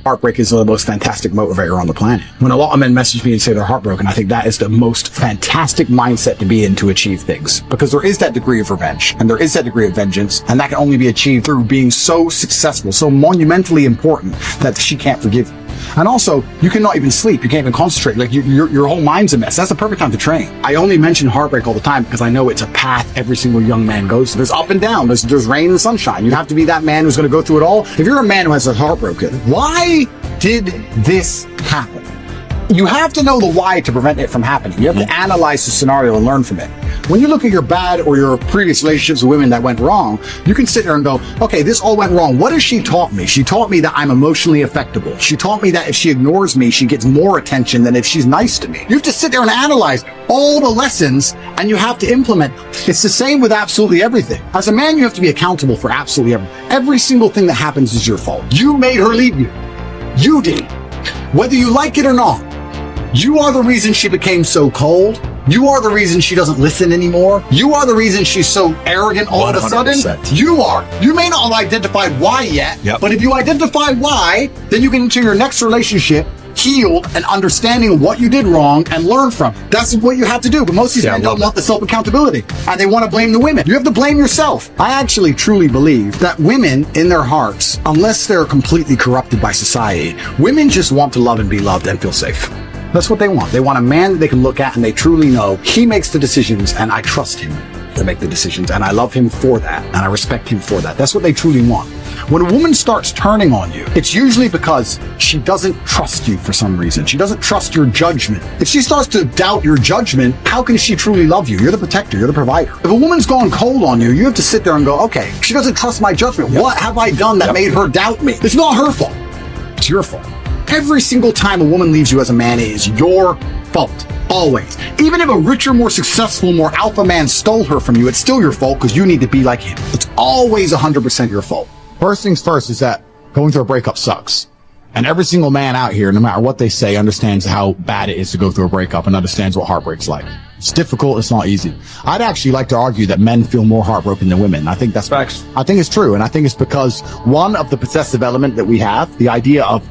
heartbreak is the most fantastic motivator on the planet. When a lot of men message me and say they're heartbroken, I think that is the most fantastic mindset to be in to achieve things. Because there is that degree of revenge, and there is that degree of vengeance, and that can only be achieved through being so successful, so monumentally important that she can't forgive you. And also, you cannot even sleep. You can't even concentrate. Like, your whole mind's a mess. That's the perfect time to train. I only mention heartbreak all the time because I know it's a path every single young man goes through. There's up and down. There's rain and sunshine. You have to be that man who's going to go through it all. If you're a man who has a heartbroken, why did this happen? You have to know the why to prevent it from happening. You have to analyze the scenario and learn from it. When you look at your bad or your previous relationships with women that went wrong, you can sit there and go, okay, this all went wrong. What has she taught me? She taught me that I'm emotionally affectable. She taught me that if she ignores me, she gets more attention than if she's nice to me. You have to sit there and analyze all the lessons, and you have to implement. It's the same with absolutely everything. As a man, you have to be accountable for absolutely everything. Every single thing that happens is your fault. You made her leave you. You did. Whether you like it or not. You are the reason she became so cold. You are the reason she doesn't listen anymore. You are the reason she's so arrogant all 100%. Of a sudden. You are. You may not have identified why yet, but if you identify why, then you get into your next relationship healed and understanding what you did wrong and learn from. That's what you have to do. But most of these men don't want the self-accountability, and they want to blame the women. You have to blame yourself. I actually truly believe that women in their hearts, unless they're completely corrupted by society, women just want to love and be loved and feel safe. That's what they want. They want a man that they can look at and they truly know he makes the decisions and I trust him to make the decisions and I love him for that and I respect him for that. That's what they truly want. When a woman starts turning on you, it's usually because she doesn't trust you for some reason. She doesn't trust your judgment. If she starts to doubt your judgment, how can she truly love you? You're the protector. You're the provider. If a woman's gone cold on you, you have to sit there and go, okay, she doesn't trust my judgment. What have I done that made her doubt me? It's not her fault. It's your fault. Every single time a woman leaves you as a man, it is your fault. Always. Even if a richer, more successful, more alpha man stole her from you, it's still your fault because you need to be like him. It's always 100% your fault. First things first is that going through a breakup sucks. And every single man out here, no matter what they say, understands how bad it is to go through a breakup and understands what heartbreak's like. It's difficult. It's not easy. I'd actually like to argue that men feel more heartbroken than women. I think that's facts. I think it's true. And I think it's because one of the possessive element that we have, the idea of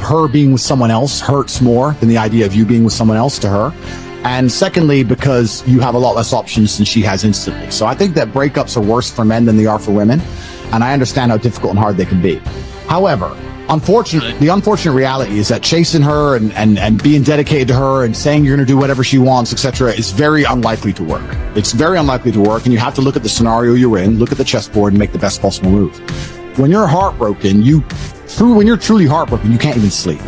her being with someone else hurts more than the idea of you being with someone else to her. And secondly, because you have a lot less options than she has instantly. So I think that breakups are worse for men than they are for women. And I understand how difficult and hard they can be. However, the unfortunate reality is that chasing her and being dedicated to her and saying you're going to do whatever she wants, etc., is very unlikely to work. It's very unlikely to work. And you have to look at the scenario you're in, look at the chessboard and make the best possible move. When you're heartbroken, when you're truly heartbroken, you can't even sleep.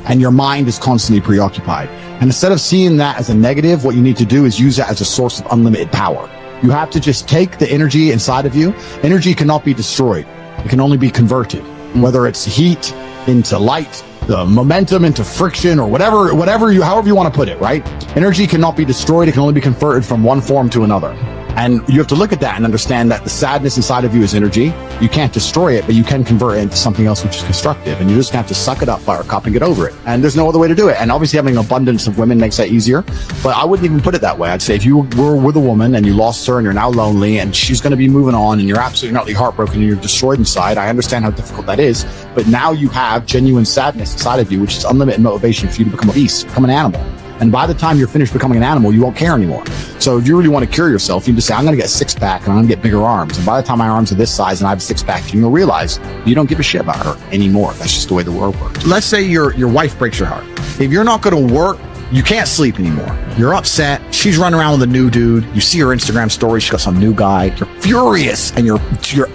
And your mind is constantly preoccupied. And instead of seeing that as a negative, what you need to do is use that as a source of unlimited power. You have to just take the energy inside of you. Energy cannot be destroyed. It can only be converted. Whether it's heat into light, the momentum into friction, or however you want to put it, right? Energy cannot be destroyed. It can only be converted from one form to another. And you have to look at that and understand that the sadness inside of you is energy. You can't destroy it, but you can convert it into something else which is constructive. And you just have to suck it up, buttercup, and get over it. And there's no other way to do it. And obviously having an abundance of women makes that easier. But I wouldn't even put it that way. I'd say if you were with a woman and you lost her and you're now lonely and she's going to be moving on and you're absolutely utterly heartbroken and you're destroyed inside, I understand how difficult that is. But now you have genuine sadness inside of you, which is unlimited motivation for you to become a beast, become an animal. And by the time you're finished becoming an animal, you won't care anymore. So if you really want to cure yourself, you just say, I'm going to get a six-pack and I'm going to get bigger arms. And by the time my arms are this size and I have a six-pack, you'll realize you don't give a shit about her anymore. That's just the way the world works. Let's say your wife breaks your heart. If you're not going to work, you can't sleep anymore. You're upset. She's running around with a new dude. You see her Instagram story. She got some new guy. You're furious and you're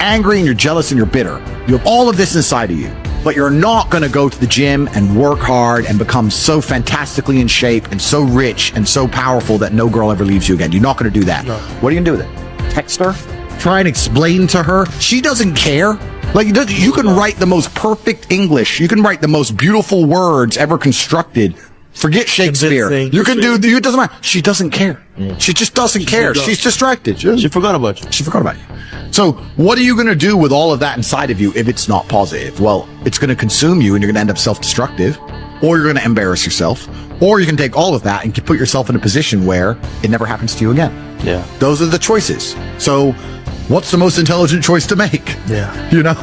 angry and you're jealous and you're bitter. You have all of this inside of you. But you're not going to go to the gym and work hard and become so fantastically in shape and so rich and so powerful that no girl ever leaves you again. You're not going to do that. No. What are you going to do with it? Text her? Try and explain to her? She doesn't care. Like, you can write the most perfect English. You can write the most beautiful words ever constructed. Forget Shakespeare. You can do, it doesn't matter. She doesn't care. She just doesn't care. She's distracted. She forgot about you. She forgot about you. So what are you going to do with all of that inside of you if it's not positive? Well, it's going to consume you and you're going to end up self-destructive, or you're going to embarrass yourself, or you can take all of that and put yourself in a position where it never happens to you again. Yeah. Those are the choices. So what's the most intelligent choice to make? Yeah. You know,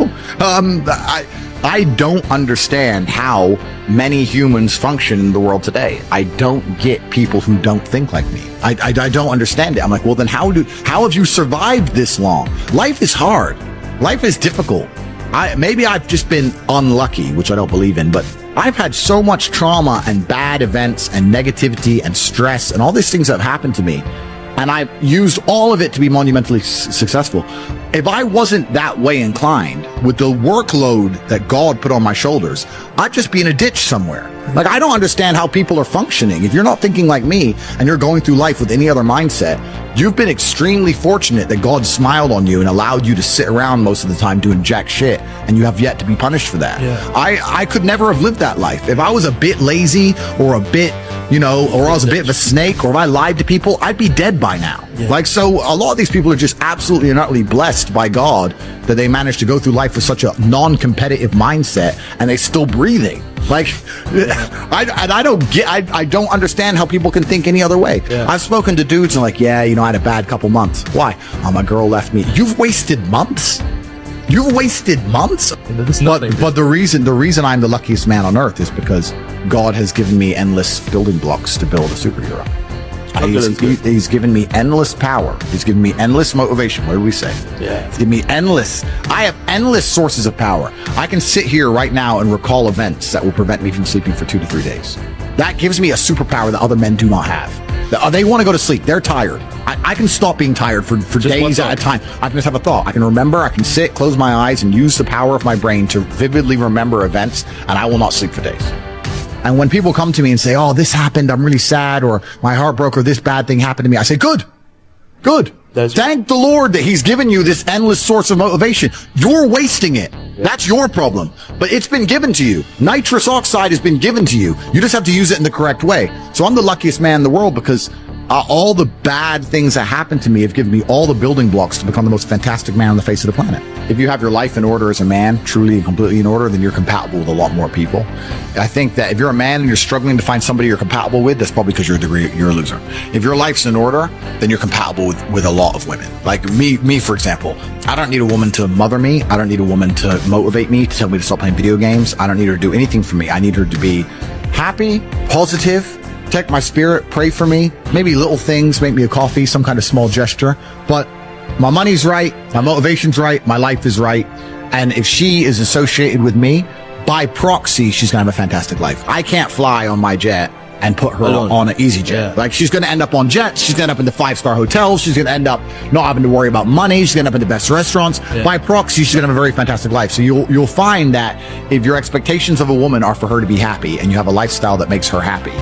I don't understand how many humans function in the world today. I don't get people who don't think like me. I don't understand it. I'm like, well, then how have you survived this long? Life is hard. Life is difficult. Maybe I've just been unlucky, which I don't believe in, but I've had so much trauma and bad events and negativity and stress and all these things that have happened to me. And I've used all of it to be monumentally successful. If I wasn't that way inclined with the workload that God put on my shoulders, I'd just be in a ditch somewhere. Like, I don't understand how people are functioning. If you're not thinking like me and you're going through life with any other mindset, you've been extremely fortunate that God smiled on you and allowed you to sit around most of the time doing jack shit, and you have yet to be punished for that. Yeah. I could never have lived that life. If I was a bit lazy or a bit, or I was a bit of a snake, or if I lied to people, I'd be dead by now. Yeah. Like, so a lot of these people are just absolutely and utterly blessed by God that they managed to go through life with such a non-competitive mindset and they're still breathing. Like, I don't understand how people can think any other way. Yeah. I've spoken to dudes and like, I had a bad couple months. Why? Oh, my girl left me. You've wasted months? You've wasted months? But the reason I'm the luckiest man on earth is because God has given me endless building blocks to build a superhero. He's given me endless power. He's given me endless motivation. What do we say? Yeah. He's given me I have endless sources of power. I can sit here right now and recall events that will prevent me from sleeping for 2 to 3 days. That gives me a superpower that other men do not have. They want to go to sleep. They're tired. I can stop being tired for days at a time. I can just have a thought. I can remember. I can sit, close my eyes, and use the power of my brain to vividly remember events, and I will not sleep for days. And when people come to me and say, oh, this happened, I'm really sad, or my heart broke, or this bad thing happened to me, I say, good. Thank the Lord that he's given you this endless source of motivation. You're wasting it. Yeah. That's your problem. But it's been given to you. Nitrous oxide has been given to you. You just have to use it in the correct way. So I'm the luckiest man in the world because all the bad things that happened to me have given me all the building blocks to become the most fantastic man on the face of the planet. If you have your life in order as a man, truly and completely in order, then you're compatible with a lot more people. I think that if you're a man and you're struggling to find somebody you're compatible with, that's probably because you're a loser. If your life's in order, then you're compatible with a lot of women. Like me, for example, I don't need a woman to mother me. I don't need a woman to motivate me, to tell me to stop playing video games. I don't need her to do anything for me. I need her to be happy, positive, protect my spirit, pray for me, maybe little things, make me a coffee, some kind of small gesture. But my money's right, my motivation's right, my life is right. And if she is associated with me, by proxy, she's going to have a fantastic life. I can't fly on my jet and put her on an easy jet. Yeah. Like, she's going to end up on jets. She's going to end up in the 5-star hotels. She's going to end up not having to worry about money. She's going to end up in the best restaurants. Yeah. By proxy, she's going to have a very fantastic life. So you'll find that if your expectations of a woman are for her to be happy and you have a lifestyle that makes her happy,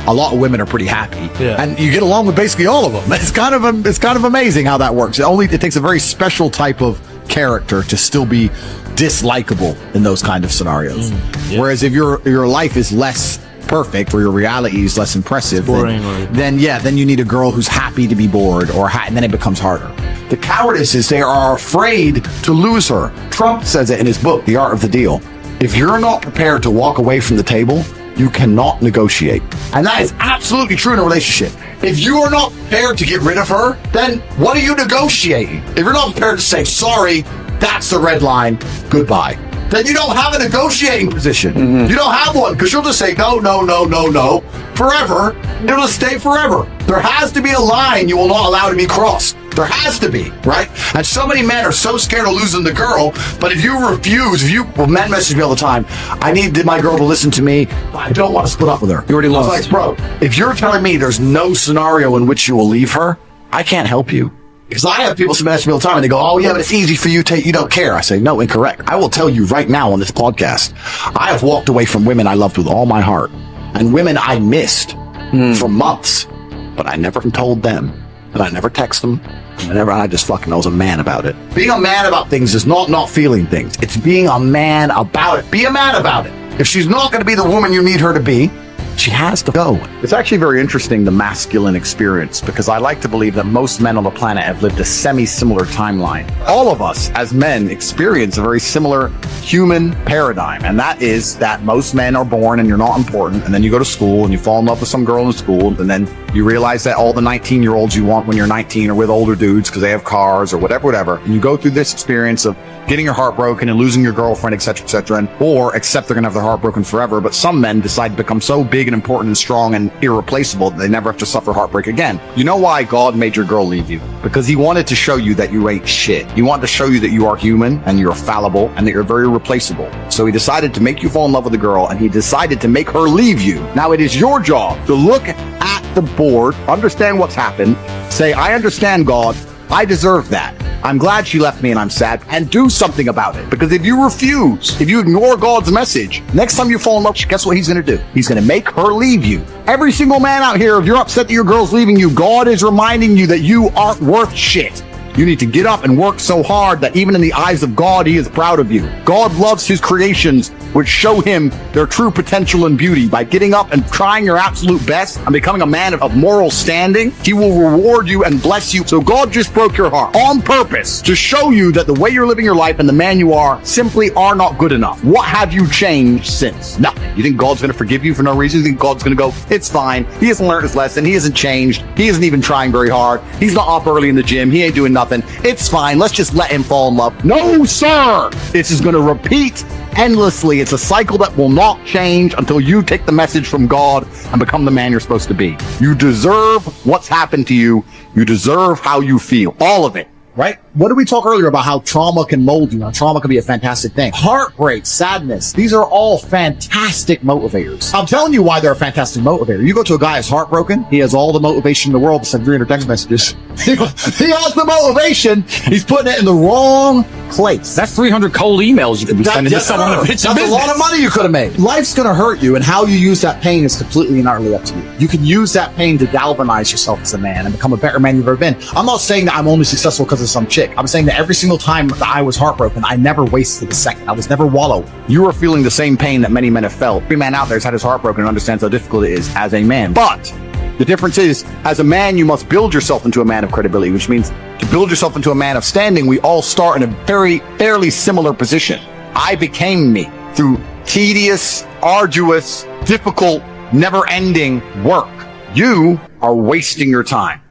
a lot of women are pretty happy, and you get along with basically all of them. It's kind of amazing how that works. It takes a very special type of character to still be dislikable in those kind of scenarios. Whereas if your life is less perfect or your reality is less impressive, then you need a girl who's happy to be bored, and then it becomes harder. The cowardice is they are afraid to lose her. Trump says it in his book, The Art of the Deal. If you're not prepared to walk away from the table, you cannot negotiate. And that is absolutely true in a relationship. If you are not prepared to get rid of her, then what are you negotiating? If you're not prepared to say, sorry, that's the red line, goodbye, then you don't have a negotiating position. Mm-hmm. You don't have one, because you'll just say, no, forever. It'll just stay forever. There has to be a line you will not allow to be crossed. There has to be, right? And so many men are so scared of losing the girl, but if you refuse, men message me all the time, I need my girl to listen to me, but I don't want to split up with her. You already lost. Like, bro, if you're telling me there's no scenario in which you will leave her, I can't help you. Because I have people message me all the time and they go, oh yeah, but it's easy for you to, you don't care. I say, no, incorrect. I will tell you right now on this podcast, I have walked away from women I loved with all my heart and women I missed for months, but I never told them and I never text them. I just fucking was a man about it. Being a man about things is not feeling things. It's being a man about it. Be a man about it. If she's not going to be the woman you need her to be, she has to go. It's actually very interesting, the masculine experience, because I like to believe that most men on the planet have lived a semi-similar timeline. All of us as men experience a very similar human paradigm, and that is that most men are born and you're not important, and then you go to school and you fall in love with some girl in school, and then you realize that all the 19-year-olds you want when you're 19 are with older dudes because they have cars or whatever, and you go through this experience of getting your heart broken and losing your girlfriend, etc., and or accept they're gonna have their heart broken forever. But some men decide to become so big and important and strong and irreplaceable that they never have to suffer heartbreak again. You know why God made your girl leave you? Because he wanted to show you that you ain't shit. He wanted to show you that you are human and you're fallible and that you're very replaceable. So he decided to make you fall in love with the girl, and he decided to make her leave you. Now it is your job to look at the board, understand what's happened, say, I understand, God, I deserve that. I'm glad she left me and I'm sad, and do something about it. Because if you refuse, if you ignore God's message, next time you fall in love, guess what he's going to do? He's going to make her leave you. Every single man out here, if you're upset that your girl's leaving you, God is reminding you that you aren't worth shit. You need to get up and work so hard that even in the eyes of God, he is proud of you. God loves his creations, which show him their true potential and beauty. By getting up and trying your absolute best and becoming a man of moral standing, he will reward you and bless you. So God just broke your heart on purpose to show you that the way you're living your life and the man you are simply are not good enough. What have you changed since? Nothing. You think God's going to forgive you for no reason? You think God's going to go, it's fine. He hasn't learned his lesson. He hasn't changed. He isn't even trying very hard. He's not up early in the gym. He ain't doing nothing. It's fine. Let's just let him fall in love. No, sir. This is going to repeat endlessly. It's a cycle that will not change until you take the message from God and become the man you're supposed to be. You deserve what's happened to you. You deserve how you feel. All of it. Right? What did we talk earlier about how trauma can mold you? How trauma can be a fantastic thing. Heartbreak, sadness, these are all fantastic motivators. I'm telling you why they're a fantastic motivator. You go to a guy who's heartbroken, he has all the motivation in the world to send 300 text messages. He has the motivation, he's putting it in the wrong place. That's 300 cold emails you could be sending to someone. That's a lot of money you could have made. Life's going to hurt you, and how you use that pain is completely and utterly up to you. You can use that pain to galvanize yourself as a man and become a better man you've ever been. I'm not saying that I'm only successful because of some chick. I'm saying that every single time that I was heartbroken, I never wasted a second. I was never wallowed. You are feeling the same pain that many men have felt. Every man out there has had his heart broken and understands how difficult it is as a man. But the difference is, as a man, you must build yourself into a man of credibility, which means to build yourself into a man of standing, we all start in a fairly similar position. I became me through tedious, arduous, difficult, never-ending work. You are wasting your time.